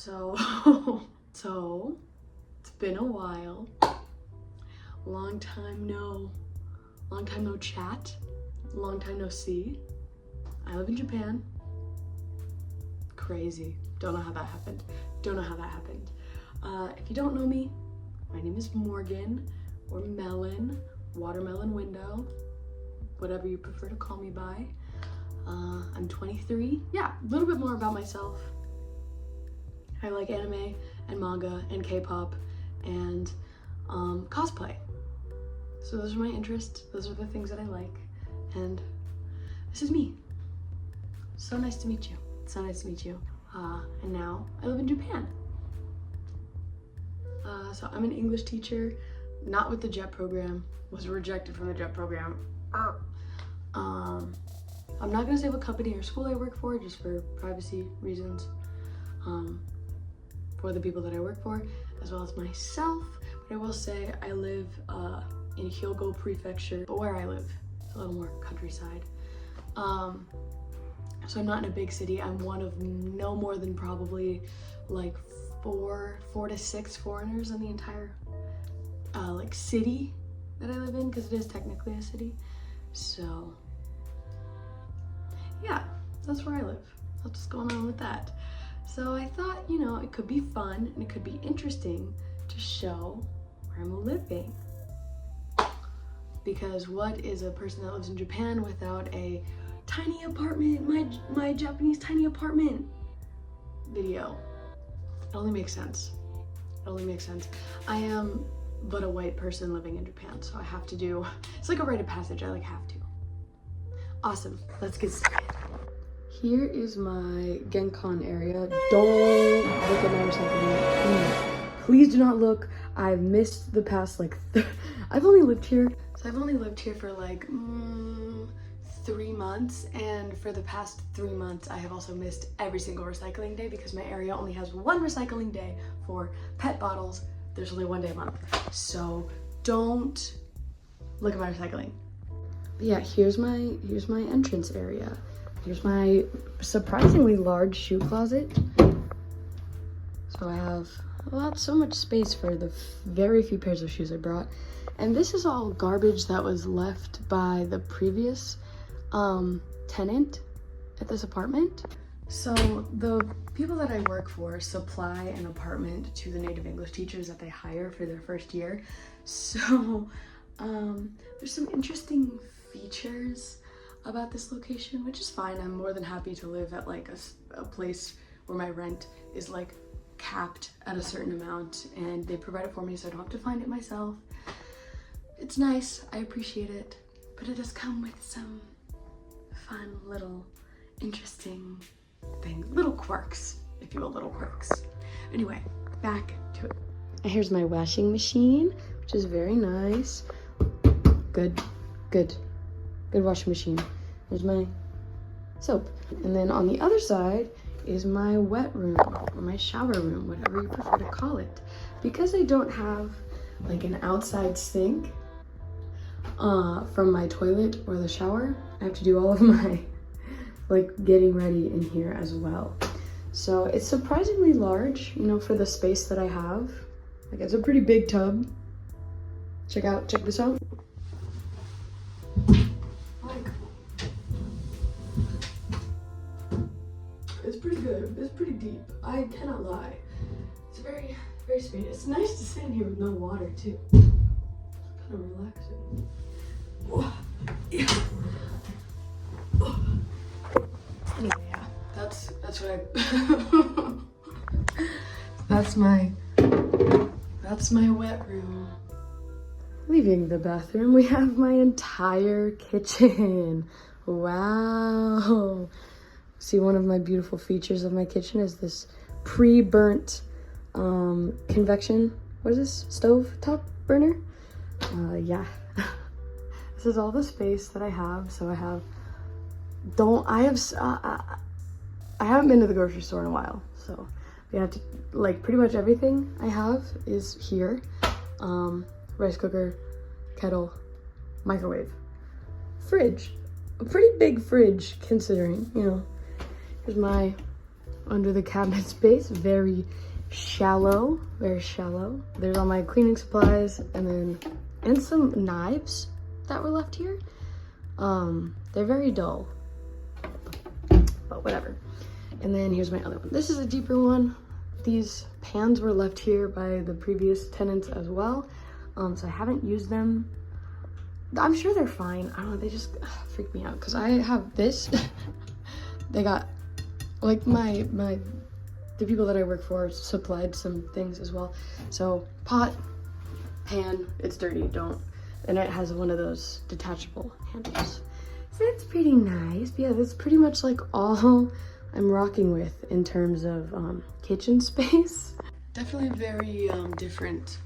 So, so it's been a while. Long time no chat. Long time no see. I live in Japan. Crazy. Don't know how that happened. If you don't know me, my name is Morgan, or Melon, Watermelon Window, whatever you prefer to call me by. I'm 23. Yeah, a little bit more about myself. I like anime and manga and K-pop and cosplay. So those are my interests. Those are the things that I like. And this is me. So nice to meet you. So nice to meet you. And now I live in Japan. So I'm an English teacher, not with the JET program. Was rejected from the JET program. I'm not gonna say what company or school I work for, just for privacy reasons. For the people that I work for, as well as myself. But I will say I live in Hyogo Prefecture, but where I live, it's a little more countryside. So I'm not in a big city. I'm one of no more than probably like four to six foreigners in the entire like city that I live in, because it is technically a city. So yeah, that's where I live. That's what's going on with that. So I thought, you know, it could be fun and it could be interesting to show where I'm living. Because what is a person that lives in Japan without a tiny apartment, my Japanese tiny apartment video? It only makes sense. It only makes sense. I am but a white person living in Japan, so I have to do, it's like a rite of passage, I like have to. Awesome, let's get started. Here is my Genkan area. Don't look at my recycling. Please do not look. I've missed the past like, I've only lived here for like 3 months, and for the past 3 months I have also missed every single recycling day because my area only has one recycling day for PET bottles. There's only one day a month, so don't look at my recycling. But yeah, here's my entrance area. Here's my surprisingly large shoe closet. So I have so much space for the very few pairs of shoes I brought. And this is all garbage that was left by the previous tenant at this apartment. So the people that I work for supply an apartment to the native English teachers that they hire for their first year. So there's some interesting features about this location, which is fine. I'm more than happy to live at like a place where my rent is like capped at a certain amount and they provide it for me so I don't have to find it myself. It's nice, I appreciate it, but it does come with some fun little interesting things, little quirks, if you will, little quirks. Anyway, back to it. Here's my washing machine, which is very nice. Good washing machine. There's my soap. And then on the other side is my wet room, or my shower room, whatever you prefer to call it. Because I don't have like an outside sink from my toilet or the shower, I have to do all of my like getting ready in here as well. So it's surprisingly large, you know, for the space that I have. Like, it's a pretty big tub. Check this out. It's pretty good. It's pretty deep. I cannot lie. It's very, very spacious. It's nice to sit in here with no water too. It's kind of relaxing. Oh, yeah. Oh. Anyway, yeah, that's what I. that's my wet room. Leaving the bathroom, we have my entire kitchen. Wow. See, one of my beautiful features of my kitchen is this pre-burnt convection, what is this, stove top burner? Yeah. This is all the space that I have. So I haven't been to the grocery store in a while, so we have to, like, pretty much everything I have is here. Rice cooker, kettle, microwave, fridge, a pretty big fridge considering, you know. Here's my under the cabinet space. Very shallow, very shallow. There's all my cleaning supplies and some knives that were left here. They're very dull, but whatever. And then here's my other one. This is a deeper one. These pans were left here by the previous tenants as well. So I haven't used them. I'm sure they're fine. I don't know, they just freak me out because I have this. They got, like, the people that I work for supplied some things as well. So pot, pan, it's dirty, don't. And it has one of those detachable handles. So it's pretty nice. But yeah, that's pretty much like all I'm rocking with in terms of kitchen space. Definitely very different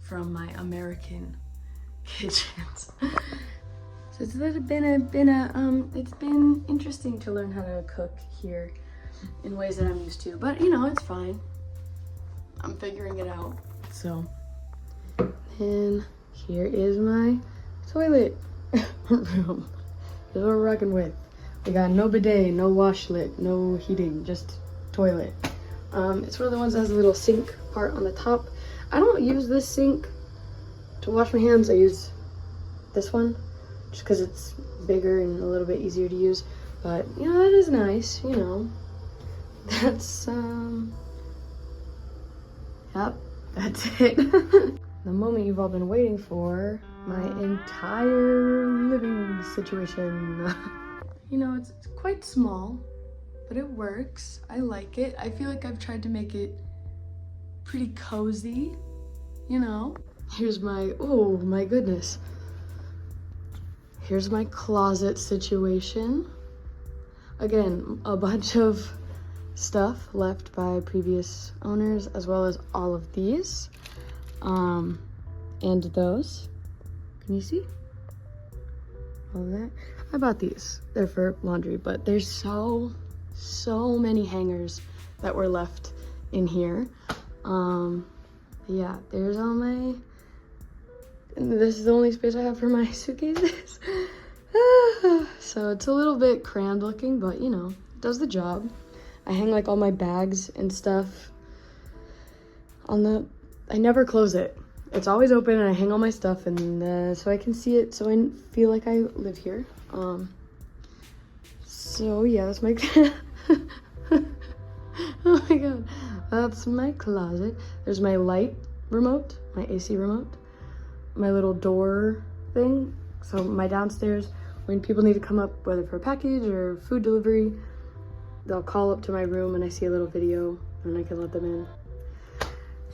from my American kitchens. So it's been interesting to learn how to cook here in ways that I'm used to, but you know, it's fine. I'm figuring it out. So, and here is my toilet room. This is what we're rocking with. We got no bidet, no washlet, no heating, just toilet. It's one of the ones that has a little sink part on the top. I don't use this sink to wash my hands. I use this one just because it's bigger and a little bit easier to use. But you know, that is nice, you know. That's yep, that's it. The moment you've all been waiting for, my entire living situation. You know, it's quite small, but it works. I like it. I feel like I've tried to make it pretty cozy, you know. Here's my, oh my goodness. Here's my closet situation. Again, a bunch of stuff left by previous owners, as well as all of these. And those. Can you see? All of that. I bought these. They're for laundry, but there's so many hangers that were left in here. Yeah, there's all my, and this is the only space I have for my suitcases. So it's a little bit crammed looking, but you know, it does the job. I hang like all my bags and stuff on the, I never close it. It's always open and I hang all my stuff and so I can see it, so I feel like I live here. So yeah, that's my, oh my god, that's my closet. There's my light remote, my AC remote, my little door thing. So my downstairs, when people need to come up, whether for a package or food delivery, they'll call up to my room and I see a little video and I can let them in.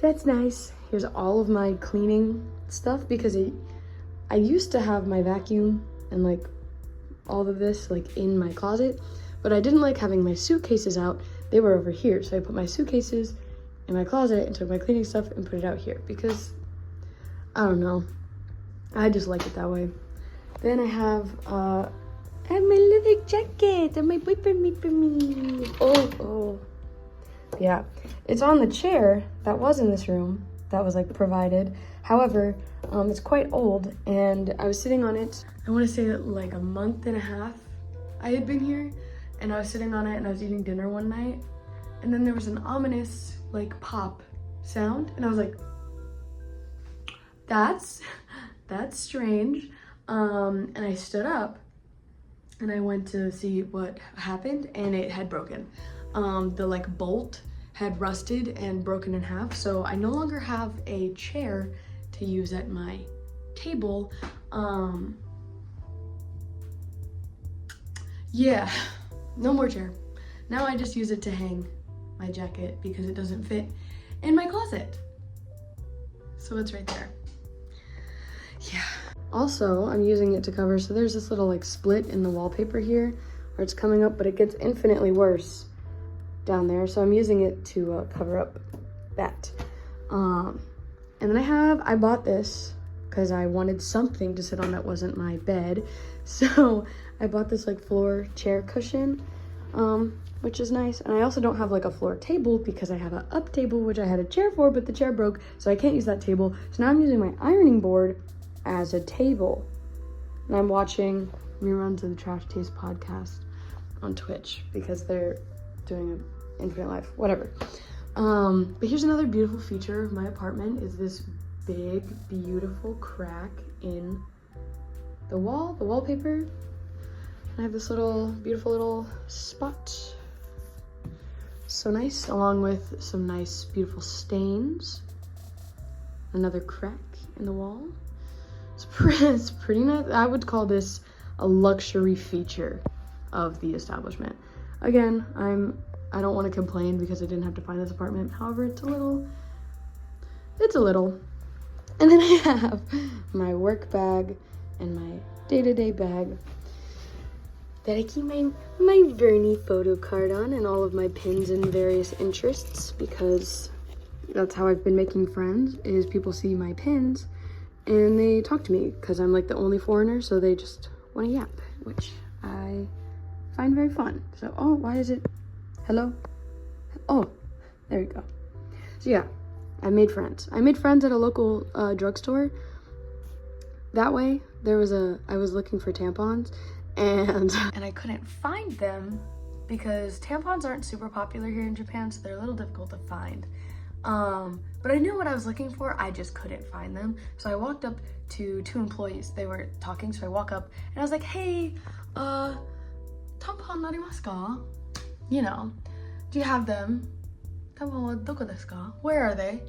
That's nice. Here's all of my cleaning stuff because I used to have my vacuum and like all of this like in my closet, but I didn't like having my suitcases out. They were over here, so I put my suitcases in my closet and took my cleaning stuff and put it out here because I don't know, I just like it that way. Then I have my little jacket that my boyfriend made for me. Oh yeah, it's on the chair that was in this room that was like provided. However, it's quite old and I was sitting on it, I want to say like a month and a half I had been here, and I was sitting on it and I was eating dinner one night, and then there was an ominous like pop sound and I was like, that's strange. And I stood up and I went to see what happened and it had broken. The like bolt had rusted and broken in half, so I no longer have a chair to use at my table. Yeah, no more chair. Now I just use it to hang my jacket because it doesn't fit in my closet. So it's right there. Yeah. Also, I'm using it to cover, so there's this little like split in the wallpaper here where it's coming up, but it gets infinitely worse down there. So I'm using it to cover up that. And then I bought this because I wanted something to sit on that wasn't my bed. So I bought this like floor chair cushion, which is nice. And I also don't have like a floor table because I have an up table, which I had a chair for, but the chair broke, so I can't use that table. So now I'm using my ironing board as a table. And I'm watching reruns of the Trash Taste podcast on Twitch because they're doing an infinite life, whatever. But here's another beautiful feature of my apartment is this big, beautiful crack in the wall, the wallpaper. I have this little, beautiful little spot. So nice, along with some nice, beautiful stains. Another crack in the wall. It's pretty nice. I would call this a luxury feature of the establishment. Again, I don't want to complain because I didn't have to find this apartment. However, it's a little. And then I have my work bag and my day-to-day bag that I keep my Vernie photo card on and all of my pins and various interests, because that's how I've been making friends, is people see my pins and they talk to me because I'm like the only foreigner, so they just want to yap, which I find very fun. So, oh, why is it, hello? Oh, there we go. So yeah, I made friends. I made friends at a local drugstore. That way, I was looking for tampons, and I couldn't find them because tampons aren't super popular here in Japan, so they're a little difficult to find. But I knew what I was looking for, I just couldn't find them. So I walked up to 2 employees. They were talking, so I walk up and I was like, hey, tampon narimasu ka? You know, do you have them? Tampon wa doko desu ka? Where are they?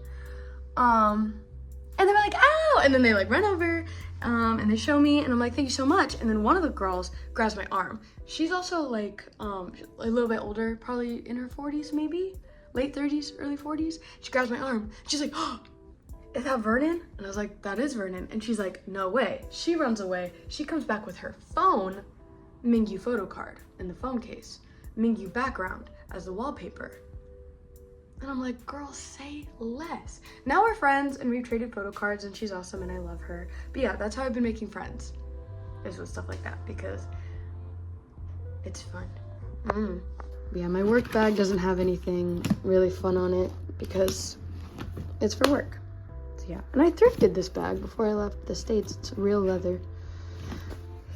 And they were like, ow! And then they like run over, and they show me, and I'm like, thank you so much. And then one of the girls grabs my arm. She's also like, a little bit older, probably in her 40s maybe, late 30s, early 40s. She grabs my arm. She's like, oh, is that Vernon? And I was like, that is Vernon. And she's like, no way. She runs away. She comes back with her phone, Mingyu photo card in the phone case, Mingyu background as the wallpaper. And I'm like, girl, say less. Now we're friends and we've traded photo cards and she's awesome and I love her. But yeah, that's how I've been making friends, is with stuff like that, because it's fun. But yeah, my work bag doesn't have anything really fun on it because it's for work. So yeah, and I thrifted this bag before I left the States. It's real leather.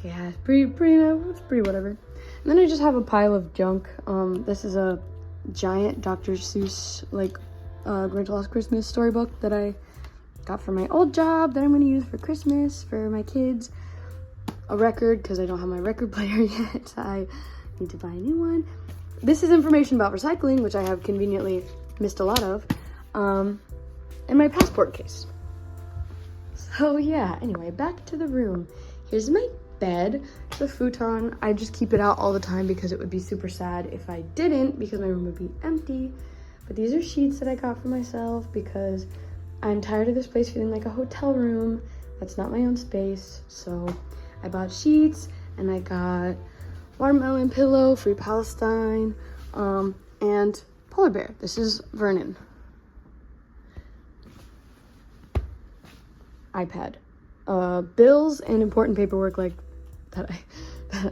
Yeah, it's pretty whatever. And then I just have a pile of junk. This is a giant Dr. Seuss Grinch Last Christmas storybook that I got from my old job that I'm going to use for Christmas for my kids. A record, because I don't have my record player yet. I need to buy a new one. This is information about recycling, which I have conveniently missed a lot of, and my passport case. So yeah, anyway, back to the room. Here's my bed, the futon. I just keep it out all the time because it would be super sad if I didn't, because my room would be empty. But these are sheets that I got for myself because I'm tired of this place feeling like a hotel room. That's not my own space. So I bought sheets and I got watermelon pillow, Free Palestine, and polar bear. This is Vernon. iPad. Bills and important paperwork that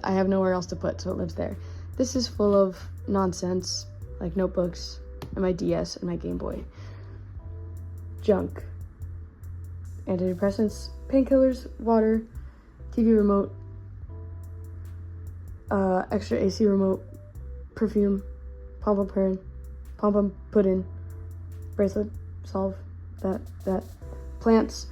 I have nowhere else to put, so it lives there. This is full of nonsense, like notebooks and my DS and my Game Boy. Junk. Antidepressants, painkillers, water, TV remote, extra AC remote, perfume, pom-pom pudding, bracelet, solve, that, plants.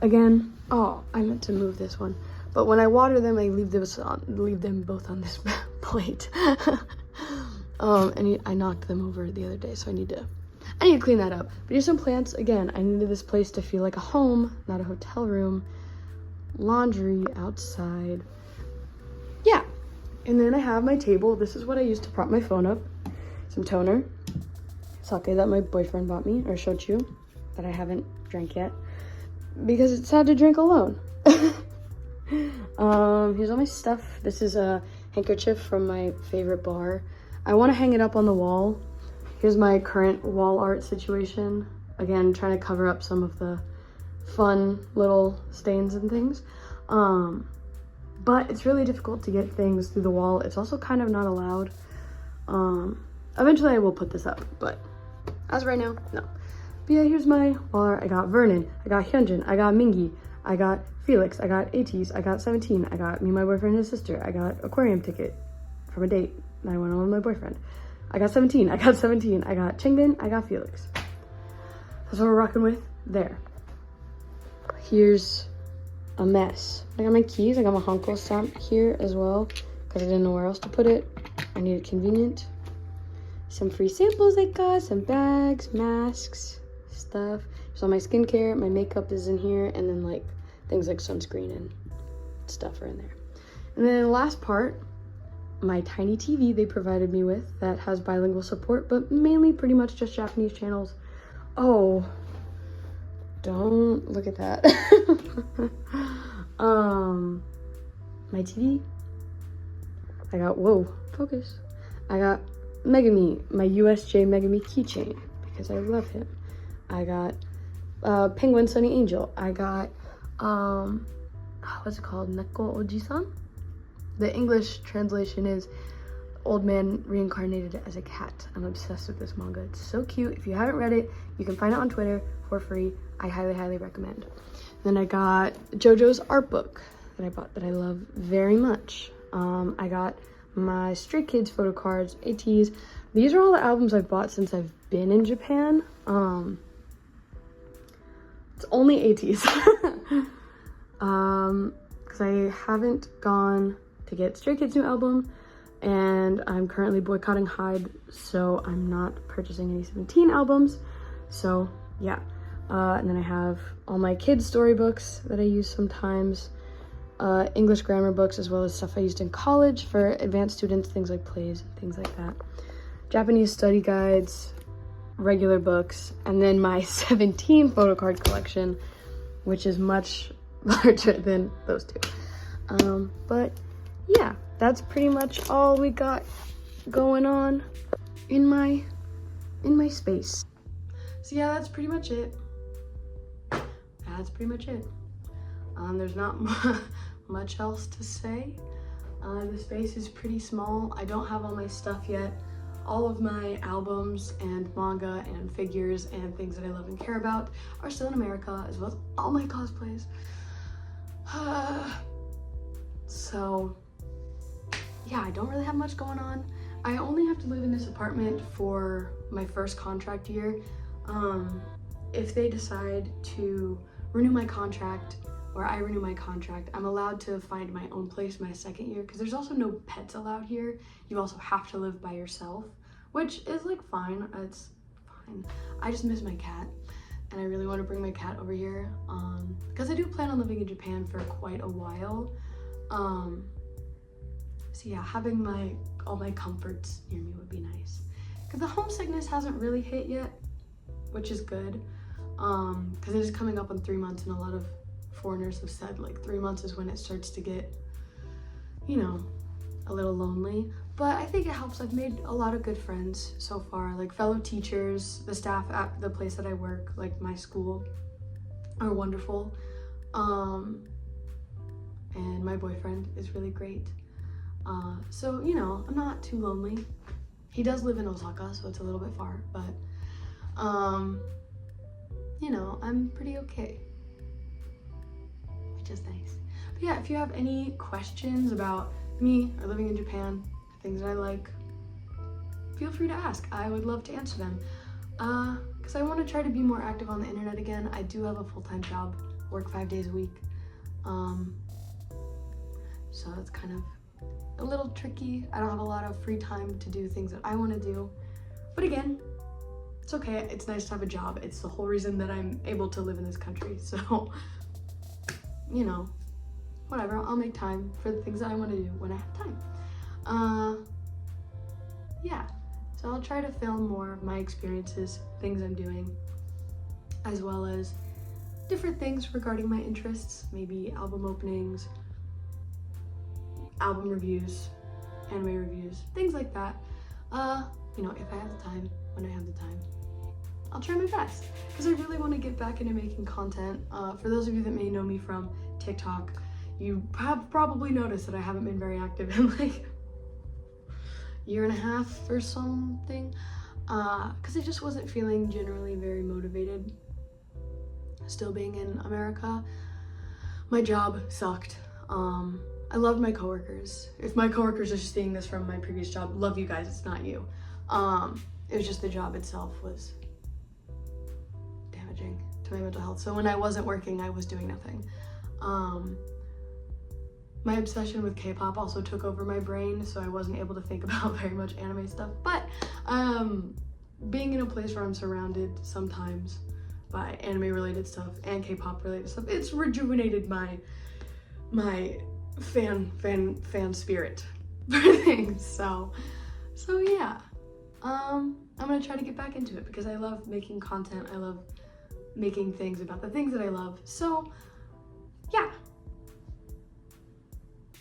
Again, oh, I meant to move this one. But when I water them, I leave them both on this plate. And I knocked them over the other day, so I need to clean that up. But here's some plants. Again, I needed this place to feel like a home, not a hotel room. Laundry outside. Yeah. And then I have my table. This is what I use to prop my phone up. Some toner. Sake that my boyfriend bought me, or shochu, that I haven't drank yet, because it's sad to drink alone. Here's all my stuff. This is a handkerchief from my favorite bar. I want to hang it up on the wall. Here's my current wall art situation. Again, trying to cover up some of the fun little stains and things. But it's really difficult to get things through the wall. It's also kind of not allowed. Eventually I will put this up, but as of right now, no. But yeah, here's my wall art. I got Vernon, I got Hyunjin, I got Mingi, I got Felix, I got 80s, I got 17, I got me, my boyfriend, and his sister, I got aquarium ticket from a date that I went on with my boyfriend. I got 17. I got Chengbin, I got Felix. That's what we're rocking with there. Here's a mess. I got my keys. I got my Honko stamp here as well because I didn't know where else to put it. I needed convenient. Some free samples I got, some bags, masks, stuff. So my skincare, my makeup is in here, and then like things like sunscreen and stuff are in there. And then the last part, my tiny TV they provided me with that has bilingual support, but mainly pretty much just Japanese channels. Oh, don't look at that. My TV. I got, whoa, focus. I got Megami, my USJ Megami keychain, because I love him. I got Penguin Sunny Angel. I got, what's it called? Neko Oji-san? The English translation is old man reincarnated as a cat. I'm obsessed with this manga. It's so cute. If you haven't read it, you can find it on Twitter for free. I highly, highly recommend. Then I got JoJo's art book that I bought that I love very much. I got my Stray Kids photo cards, ATs. These are all the albums I've bought since I've been in Japan. It's only ATs. Because I haven't gone to get Stray Kids' new album, and I'm currently boycotting Hyde, so I'm not purchasing any 17 albums. So yeah. And then I have all my kids' storybooks that I use sometimes, English grammar books, as well as stuff I used in college for advanced students, things like plays and things like that. Japanese study guides, regular books, and then my 17 photo card collection, which is much larger than those two. But yeah, that's pretty much all we got going on in my space. So yeah, that's pretty much it. There's not much else to say. The space is pretty small. I don't have all my stuff yet. All of my albums and manga and figures and things that I love and care about are still in America, as well as all my cosplays. So yeah, I don't really have much going on. I only have to live in this apartment for my first contract year. If they decide to renew my contract, or I renew my contract, I'm allowed to find my own place my second year, because there's also no pets allowed here. You also have to live by yourself, which is like fine. It's fine. I just miss my cat, and I really want to bring my cat over here, because I do plan on living in Japan for quite a while. So yeah, having all my comforts near me would be nice, because the homesickness hasn't really hit yet, which is good, because it is coming up on 3 months, and a lot of foreigners have said like 3 months is when it starts to get, you know, a little lonely. But I think it helps. I've made a lot of good friends so far, like fellow teachers, the staff at the place that I work, like my school, are wonderful. And my boyfriend is really great. So, you know, I'm not too lonely. He does live in Osaka, so it's a little bit far, but you know, I'm pretty okay, which is nice. But yeah, if you have any questions about me or living in Japan, things that I like, feel free to ask. I would love to answer them, because I want to try to be more active on the internet again. I do have a full-time job, work 5 days a week, so it's kind of a little tricky. I don't have a lot of free time to do things that I want to do, but again, it's okay. It's nice to have a job. It's the whole reason that I'm able to live in this country. So, you know, whatever. I'll make time for the things that I want to do when I have time. Yeah. So I'll try to film more of my experiences, things I'm doing, as well as different things regarding my interests, maybe album openings, album reviews, anime reviews, things like that. You know, if I have the time, when I have the time, I'll try my best, because I really want to get back into making content. For those of you that may know me from TikTok, you have probably noticed that I haven't been very active in like a year and a half or something, because I just wasn't feeling generally very motivated. Still being in America, my job sucked. I loved my coworkers. If my coworkers are seeing this from my previous job, love you guys, it's not you. It was just the job itself was damaging to my mental health. So when I wasn't working, I was doing nothing. My obsession with K-pop also took over my brain, so I wasn't able to think about very much anime stuff. But being in a place where I'm surrounded sometimes by anime related stuff and K-pop related stuff, it's rejuvenated my fan spirit for things. So yeah. I'm gonna try to get back into it because I love making content. I love making things about the things that I love. So yeah.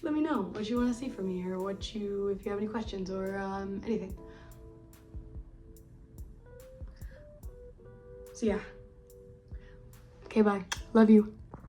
Let me know what you want to see from me, or if you have any questions or anything. So yeah. Okay, bye. Love you.